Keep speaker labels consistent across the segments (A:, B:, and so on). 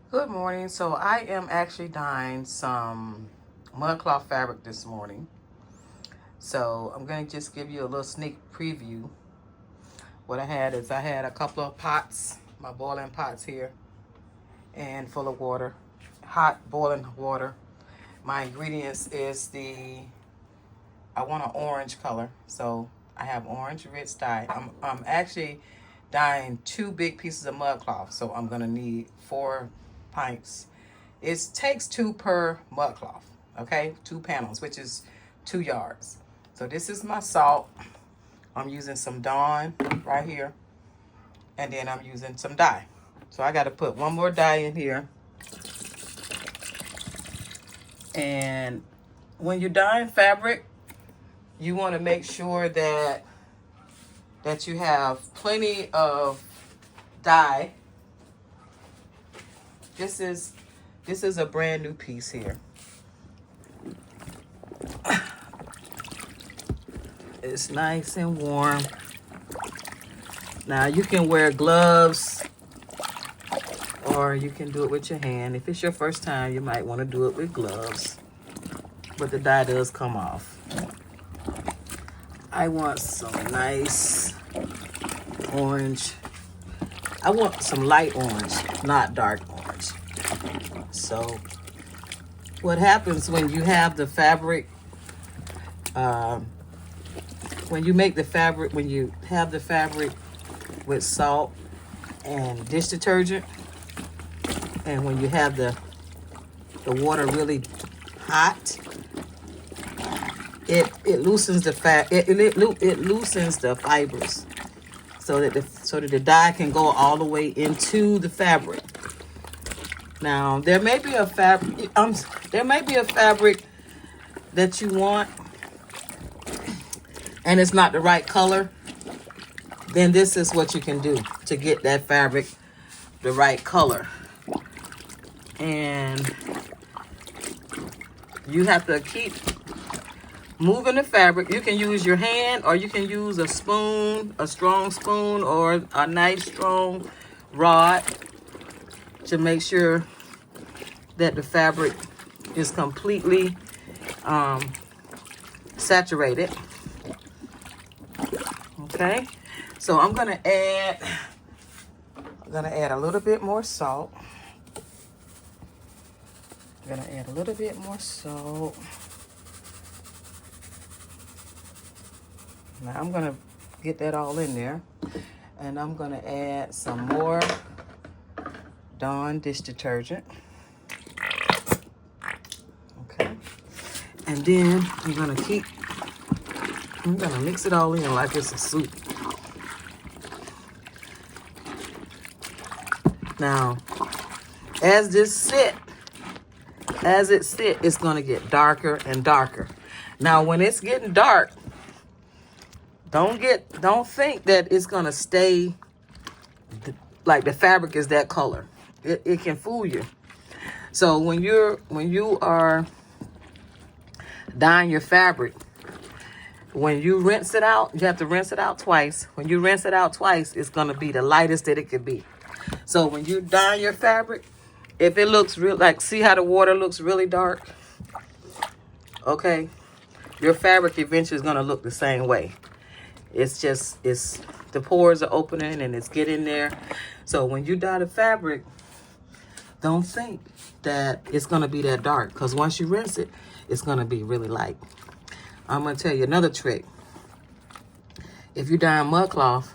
A: Good morning. So I am actually dyeing some mudcloth fabric this morning. So I'm going to just give you a little sneak preview. What I had a couple of pots, my boiling pots here, and full of water, hot boiling water. My ingredients is I want an orange color. So I have orange rich dye. I'm actually dyeing 2 big pieces of mudcloth. So I'm going to need 4 pints. It takes 2 per mudcloth, okay? 2 panels, which is 2 yards. So this is my salt. I'm using some Dawn right here. And then I'm using some dye. So I got to put one more dye in here. And when you're dyeing fabric, you want to make sure that you have plenty of dye. This is a brand new piece here. It's nice and warm. Now you can wear gloves or you can do it with your hand. If it's your first time, you might want to do it with gloves, but the dye does come off. I want some nice orange. I want some light orange, not dark orange. So what happens when you have the fabric, when you have the fabric with salt and dish detergent, and when you have the water really hot, it loosens the it loosens the fibers so that the dye can go all the way into the fabric. Now there may be a fabric that you want and it's not the right color. Then this is what you can do to get that fabric the right color. And you have to keep moving the fabric. You can use your hand or you can use a spoon, a strong spoon, or a nice strong rod to make sure that the fabric is completely saturated. Okay, so I'm gonna add a little bit more salt. I'm gonna add a little bit more salt. Now I'm gonna get that all in there, and I'm gonna add some more Dawn dish detergent. Okay, and then I'm gonna mix it all in like it's a soup. Now, as it sits, it's gonna get darker and darker. Now, when it's getting dark, don't think that it's gonna stay like the fabric is that color. It can fool you. So when you are dyeing your fabric, when you rinse it out, you have to rinse it out twice. When you rinse it out twice, it's gonna be the lightest that it could be. So when you dye your fabric, if it looks real, like, see how the water looks really dark? Okay, your fabric eventually is gonna look the same way. It's the pores are opening and it's getting there. So when you dye the fabric, don't think that it's gonna be that dark, because once you rinse it, it's gonna be really light. I'm gonna tell you another trick. If you dye mudcloth,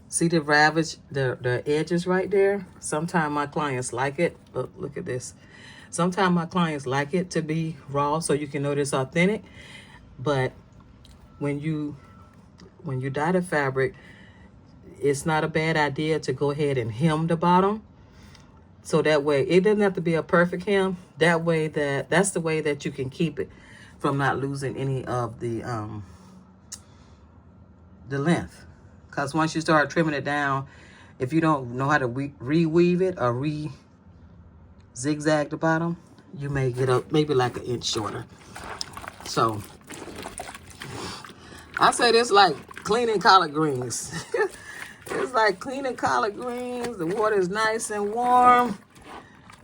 A: see the ravage, the edges right there? Sometimes my clients like it. Look at this. Sometimes my clients like it to be raw so you can know it's authentic. But when you dye the fabric, it's not a bad idea to go ahead and hem the bottom. So that way, it doesn't have to be a perfect hem. That's the way that you can keep it from not losing any of the length. Because once you start trimming it down, if you don't know how to reweave it or zigzag the bottom, you may get up maybe like an inch shorter. So I say this like cleaning collard greens. It's like cleaning collard greens. The water is nice and warm.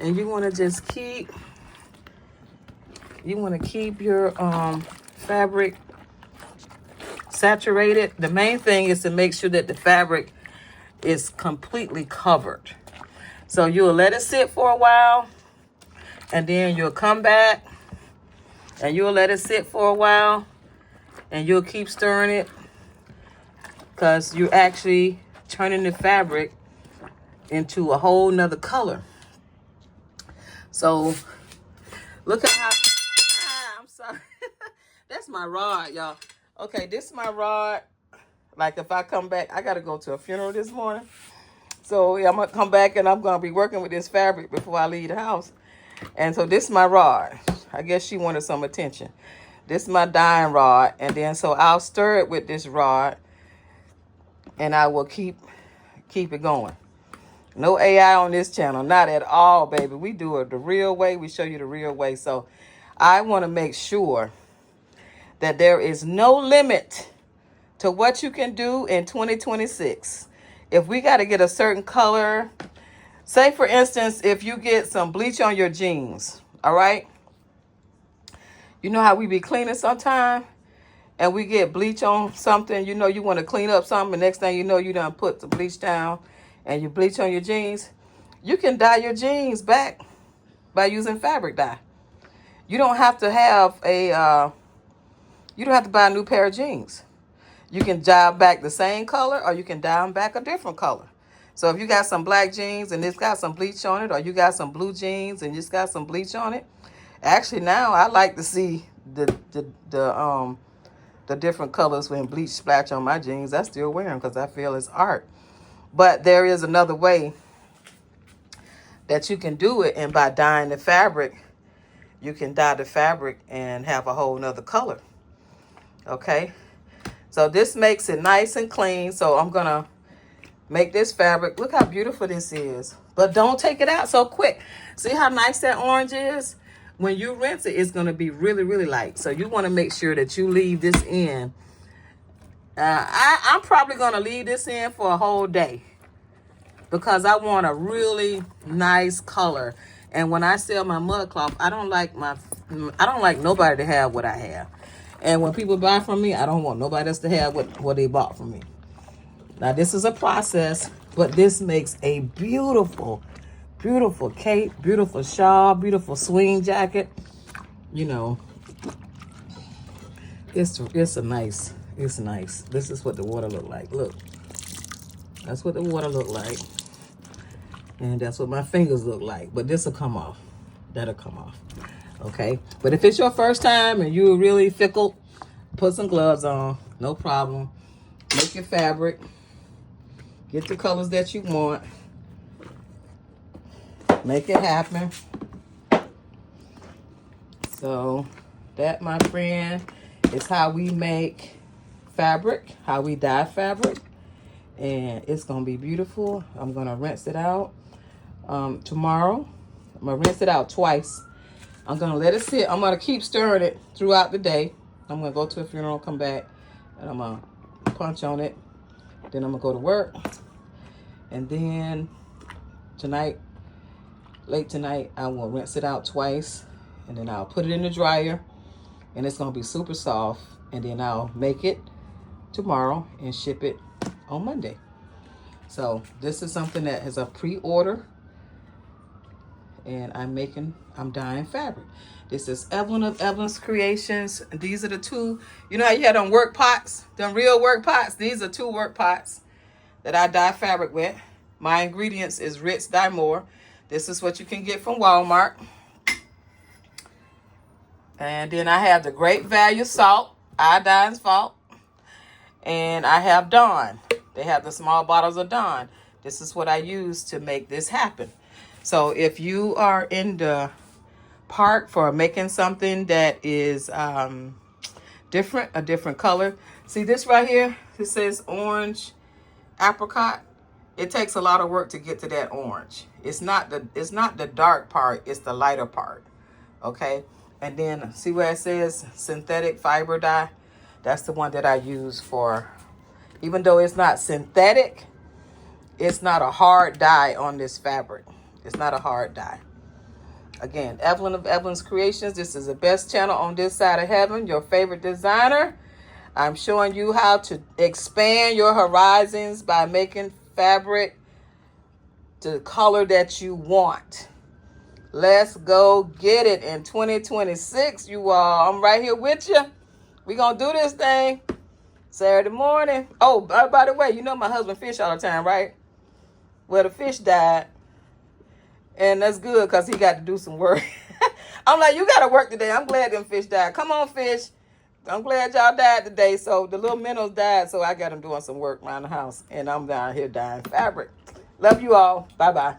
A: And you want to just keep your fabric saturated. The main thing is to make sure that the fabric is completely covered. So you'll let it sit for a while, and then you'll come back and you'll let it sit for a while, and you'll keep stirring it, because you're actually turning the fabric into a whole nother color. So look at how, I'm sorry. That's my rod, y'all. Okay, this is my rod. Like if I come back, I got to go to a funeral this morning. So yeah, I'm going to come back and I'm going to be working with this fabric before I leave the house. And so this is my rod. I guess she wanted some attention. This is my dyeing rod. And then so I'll stir it with this rod, and I will keep it going. No AI on this channel. Not at all, baby. We do it the real way. We show you the real way. So I want to make sure that there is no limit to what you can do in 2026. If we got to get a certain color, say for instance, if you get some bleach on your jeans, all right? You know how we be cleaning sometime and we get bleach on something, you know, you want to clean up something, and next thing you know, you done put the bleach down and you bleach on your jeans. You can dye your jeans back by using fabric dye. You don't have to have you don't have to buy a new pair of jeans. You can dye back the same color, or you can dye them back a different color. So if you got some black jeans and it's got some bleach on it, or you got some blue jeans and it's got some bleach on it, actually now I like to see the different colors when bleach splash on my jeans. I still wear them because I feel it's art. But there is another way that you can do it, and by dyeing the fabric, you can dye the fabric and have a whole nother color. Okay, so this makes it nice and clean. So I'm gonna make this fabric. Look how beautiful this is. But don't take it out so quick. See how nice that orange is? When you rinse it, it's gonna be really, really light. So you wanna make sure that you leave this in. I'm probably gonna leave this in for a whole day, because I want a really nice color. And when I sell my mud cloth, I don't like nobody to have what I have. And when people buy from me, I don't want nobody else to have what they bought from me. Now this is a process, but this makes a beautiful, beautiful cape, beautiful shawl, beautiful swing jacket. You know, it's nice. This is what the water look like. Look, that's what the water look like. And that's what my fingers look like. But this will come off. That'll come off. Okay? But if it's your first time and you're really fickle, put some gloves on. No problem. Make your fabric. Get the colors that you want. Make it happen. So that, my friend, is how we make fabric, how we dye fabric. And it's going to be beautiful. I'm going to rinse it out tomorrow. I'm going to rinse it out twice. I'm going to let it sit. I'm going to keep stirring it throughout the day. I'm going to go to a funeral, come back, and I'm going to punch on it. Then I'm going to go to work. And then tonight, late tonight, I will rinse it out twice. And then I'll put it in the dryer. And it's going to be super soft. And then I'll make it tomorrow and ship it on Monday. So this is something that is a pre-order. And I'm dyeing fabric. This is Evelyn of Evelyn's Creations. These are the two, you know how you had them work pots, them real work pots? These are 2 work pots that I dye fabric with. My ingredients is Ritz Dye More. This is what you can get from Walmart. And then I have the Great Value Salt, iodine salt. And I have Dawn. They have the small bottles of Dawn. This is what I use to make this happen. So if you are in the park for making something that is different, a different color. See this right here? It says orange apricot. It takes a lot of work to get to that orange. It's not the dark part, it's the lighter part. Okay? And then see where it says synthetic fiber dye? That's the one that I use for, even though it's not synthetic, it's not a hard dye on this fabric. It's not a hard dye. Again, Evelyn of Evelyn's Creations. This is the best channel on this side of heaven. Your favorite designer. I'm showing you how to expand your horizons by making fabric to the color that you want. Let's go get it in 2026, you all. I'm right here with you. We're going to do this thing Saturday morning. Oh, by the way, you know my husband fish all the time, right? Well, the fish died. And that's good because he got to do some work. I'm like, you got to work today. I'm glad them fish died. Come on, fish. I'm glad y'all died today. So the little minnows died, so I got them doing some work around the house. And I'm down here dyeing fabric. Love you all. Bye-bye.